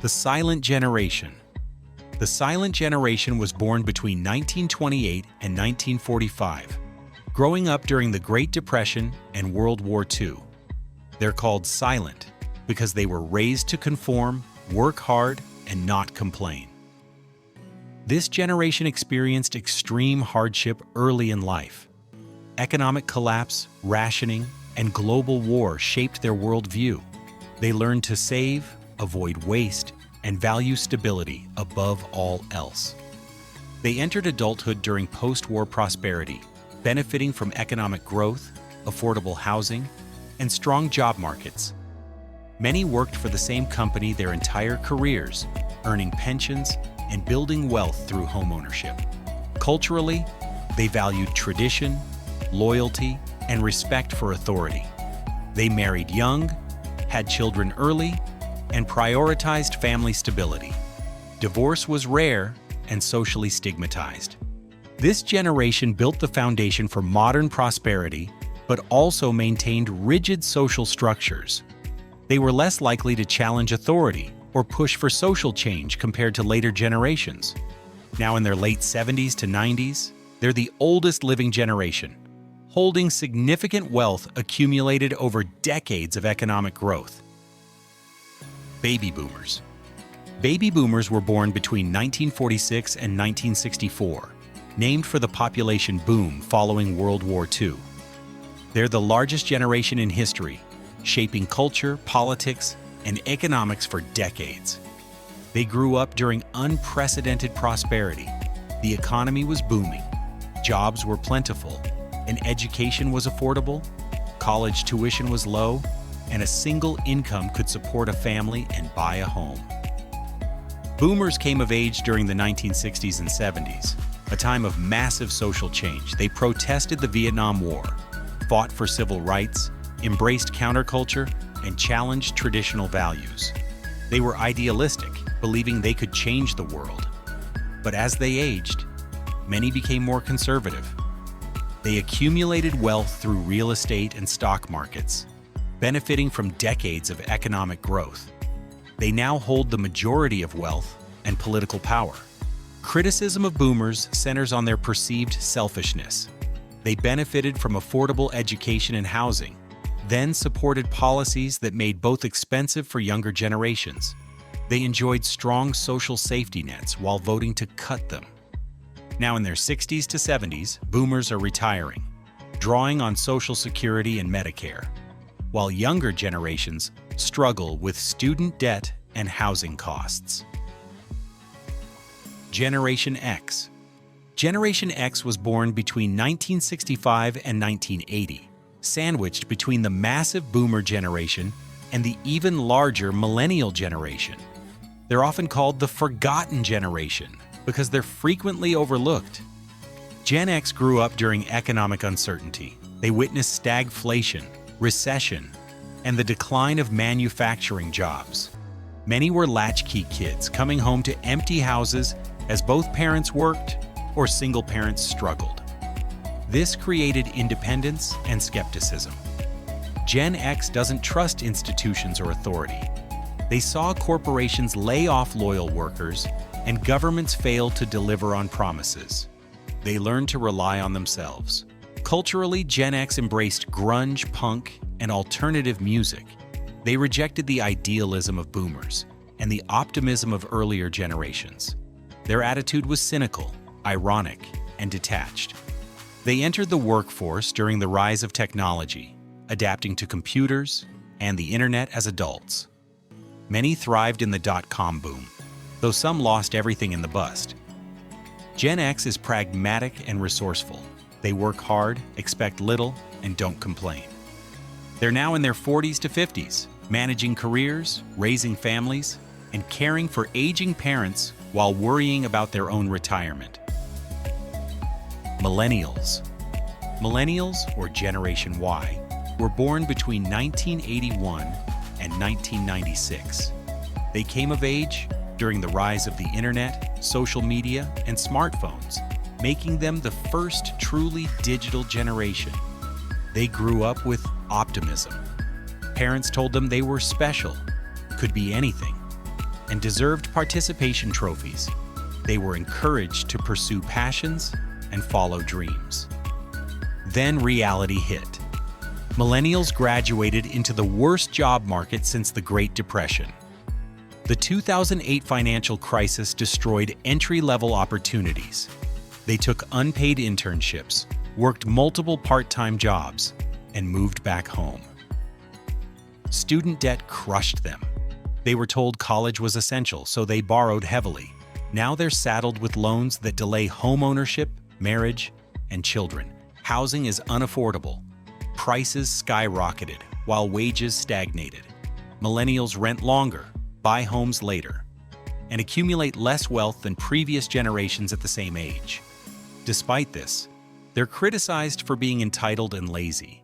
The silent generation. The silent generation was born between 1928 and 1945, growing up during the Great Depression and World War II. They're called silent because they were raised to conform, work hard, and not complain. This generation experienced extreme hardship early in life. Economic collapse, rationing, and global war shaped their worldview. They learned to save, avoid waste, and value stability above all else. They entered adulthood during post-war prosperity, benefiting from economic growth, affordable housing, and strong job markets. Many worked for the same company their entire careers, earning pensions and building wealth through homeownership. Culturally, they valued tradition, loyalty, and respect for authority. They married young, had children early, and prioritized family stability. Divorce was rare and socially stigmatized. This generation built the foundation for modern prosperity, but also maintained rigid social structures. They were less likely to challenge authority or push for social change compared to later generations. Now in their late 70s to 90s, they're the oldest living generation, holding significant wealth accumulated over decades of economic growth. Baby boomers. Baby boomers were born between 1946 and 1964, named for the population boom following World War II. They're the largest generation in history, shaping culture, politics, and economics for decades. They grew up during unprecedented prosperity. The economy was booming, jobs were plentiful, and education was affordable, college tuition was low, and a single income could support a family and buy a home. Boomers came of age during the 1960s and 70s, a time of massive social change. They protested the Vietnam War, fought for civil rights, embraced counterculture, and challenged traditional values. They were idealistic, believing they could change the world. But as they aged, many became more conservative. They accumulated wealth through real estate and stock markets, benefiting from decades of economic growth. They now hold the majority of wealth and political power. Criticism of boomers centers on their perceived selfishness. They benefited from affordable education and housing, then supported policies that made both expensive for younger generations. They enjoyed strong social safety nets while voting to cut them. Now in their 60s to 70s, boomers are retiring, drawing on Social Security and Medicare, while younger generations struggle with student debt and housing costs. Generation X. Generation X was born between 1965 and 1980, sandwiched between the massive boomer generation and the even larger millennial generation. They're often called the forgotten generation because they're frequently overlooked. Gen X grew up during economic uncertainty. They witnessed stagflation, recession, and the decline of manufacturing jobs. Many were latchkey kids coming home to empty houses as both parents worked or single parents struggled. This created independence and skepticism. Gen X doesn't trust institutions or authority. They saw corporations lay off loyal workers and governments fail to deliver on promises. They learned to rely on themselves. Culturally, Gen X embraced grunge, punk, and alternative music. They rejected the idealism of boomers and the optimism of earlier generations. Their attitude was cynical, ironic, and detached. They entered the workforce during the rise of technology, adapting to computers and the internet as adults. Many thrived in the dot-com boom, though some lost everything in the bust. Gen X is pragmatic and resourceful. They work hard, expect little, and don't complain. They're now in their 40s to 50s, managing careers, raising families, and caring for aging parents while worrying about their own retirement. Millennials. Millennials, or Generation Y, were born between 1981 and 1996. They came of age during the rise of the internet, social media, and smartphones, making them the first truly digital generation. They grew up with optimism. Parents told them they were special, could be anything, and deserved participation trophies. They were encouraged to pursue passions and follow dreams. Then reality hit. Millennials graduated into the worst job market since the Great Depression. The 2008 financial crisis destroyed entry-level opportunities. They took unpaid internships, worked multiple part-time jobs, and moved back home. Student debt crushed them. They were told college was essential, so they borrowed heavily. Now they're saddled with loans that delay home ownership, marriage, and children. Housing is unaffordable. Prices skyrocketed, while wages stagnated. Millennials rent longer, buy homes later, and accumulate less wealth than previous generations at the same age. Despite this, they're criticized for being entitled and lazy.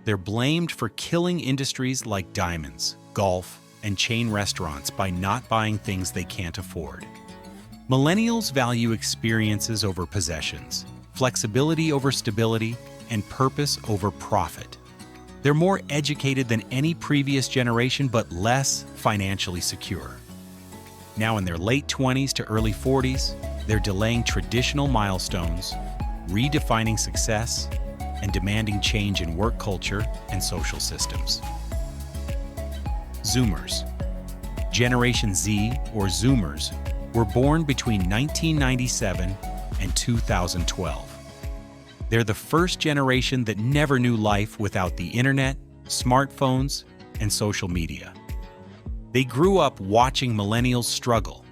They're blamed for killing industries like diamonds, golf, and chain restaurants by not buying things they can't afford. Millennials value experiences over possessions, flexibility over stability, and purpose over profit. They're more educated than any previous generation, but less financially secure. Now in their late 20s to early 40s, they're delaying traditional milestones, redefining success, and demanding change in work culture and social systems. Zoomers. Generation Z, or Zoomers, were born between 1997 and 2012. They're the first generation that never knew life without the internet, smartphones, and social media. They grew up watching millennials struggle.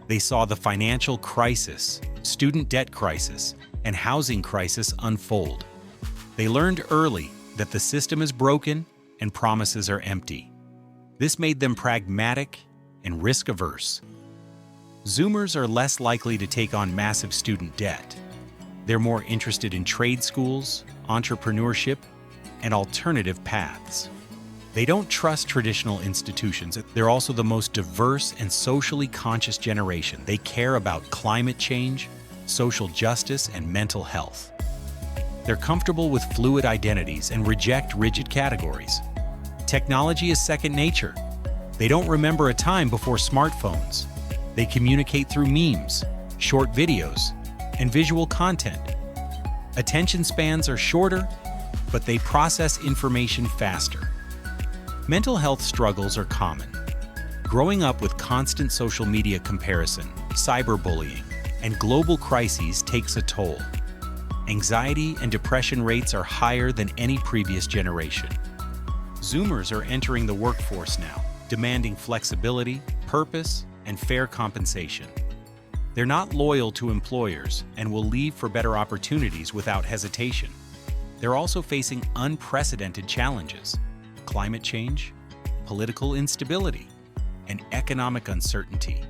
They saw the financial crisis, student debt crisis, and housing crisis unfold. They learned early that the system is broken and promises are empty. This made them pragmatic and risk-averse. Zoomers are less likely to take on massive student debt. They're more interested in trade schools, entrepreneurship, and alternative paths. They don't trust traditional institutions. They're also the most diverse and socially conscious generation. They care about climate change, social justice, and mental health. They're comfortable with fluid identities and reject rigid categories. Technology is second nature. They don't remember a time before smartphones. They communicate through memes, short videos, and visual content. Attention spans are shorter, but they process information faster. Mental health struggles are common. Growing up with constant social media comparison, cyberbullying, and global crises takes a toll. Anxiety and depression rates are higher than any previous generation. Zoomers are entering the workforce now, demanding flexibility, purpose, and fair compensation. They're not loyal to employers and will leave for better opportunities without hesitation. They're also facing unprecedented challenges: climate change, political instability, and economic uncertainty.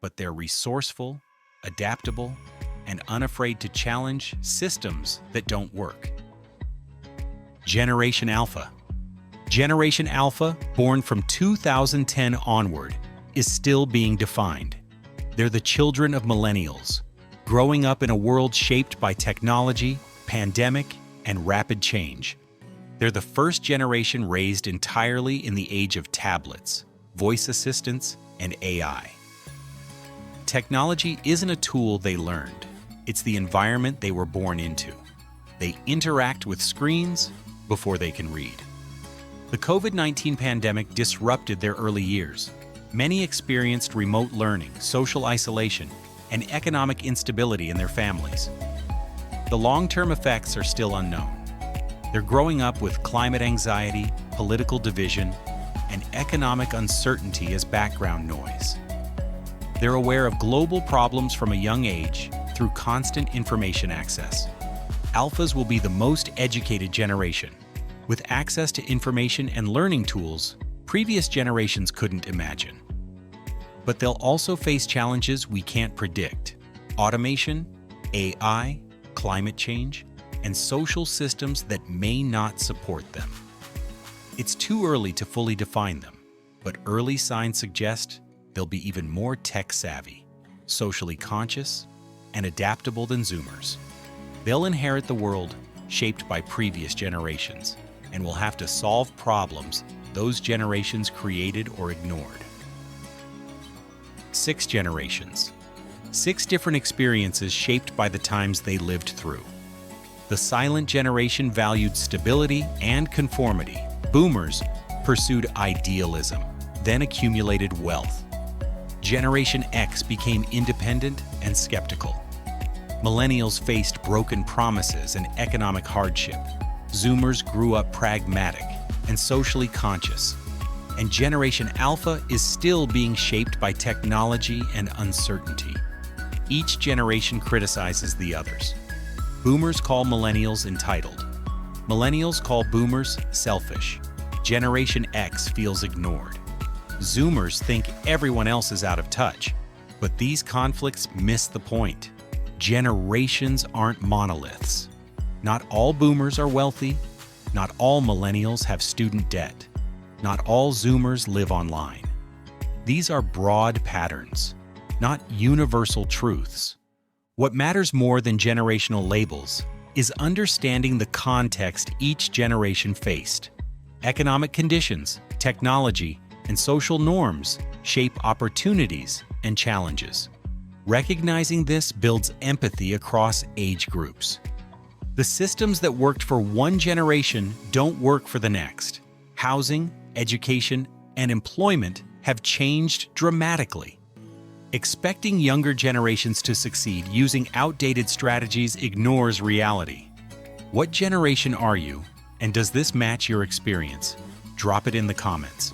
But they're resourceful, adaptable, and unafraid to challenge systems that don't work. Generation Alpha. Generation Alpha, born from 2010 onward, is still being defined. They're the children of millennials, growing up in a world shaped by technology, pandemic, and rapid change. They're the first generation raised entirely in the age of tablets, voice assistants, and AI. Technology isn't a tool they learned. It's the environment they were born into. They interact with screens before they can read. The COVID-19 pandemic disrupted their early years. Many experienced remote learning, social isolation, and economic instability in their families. The long-term effects are still unknown. They're growing up with climate anxiety, political division, and economic uncertainty as background noise. They're aware of global problems from a young age through constant information access. Alphas will be the most educated generation, with access to information and learning tools previous generations couldn't imagine. But they'll also face challenges we can't predict: automation, AI, climate change, and social systems that may not support them. It's too early to fully define them, but early signs suggest they'll be even more tech-savvy, socially conscious, and adaptable than Zoomers. They'll inherit the world shaped by previous generations, and will have to solve problems those generations created or ignored. 6 generations. 6 different experiences shaped by the times they lived through. The silent generation valued stability and conformity. Boomers pursued idealism, then accumulated wealth. Generation X became independent and skeptical. Millennials faced broken promises and economic hardship. Zoomers grew up pragmatic and socially conscious. And Generation Alpha is still being shaped by technology and uncertainty. Each generation criticizes the others. Boomers call millennials entitled. Millennials call boomers selfish. Generation X feels ignored. Zoomers think everyone else is out of touch. But these conflicts miss the point. Generations aren't monoliths. Not all boomers are wealthy. Not all millennials have student debt. Not all Zoomers live online. These are broad patterns, not universal truths. What matters more than generational labels is understanding the context each generation faced. Economic conditions, technology, and social norms shape opportunities and challenges. Recognizing this builds empathy across age groups. The systems that worked for one generation don't work for the next. Housing, education, and employment have changed dramatically. Expecting younger generations to succeed using outdated strategies ignores reality. What generation are you, and does this match your experience? Drop it in the comments.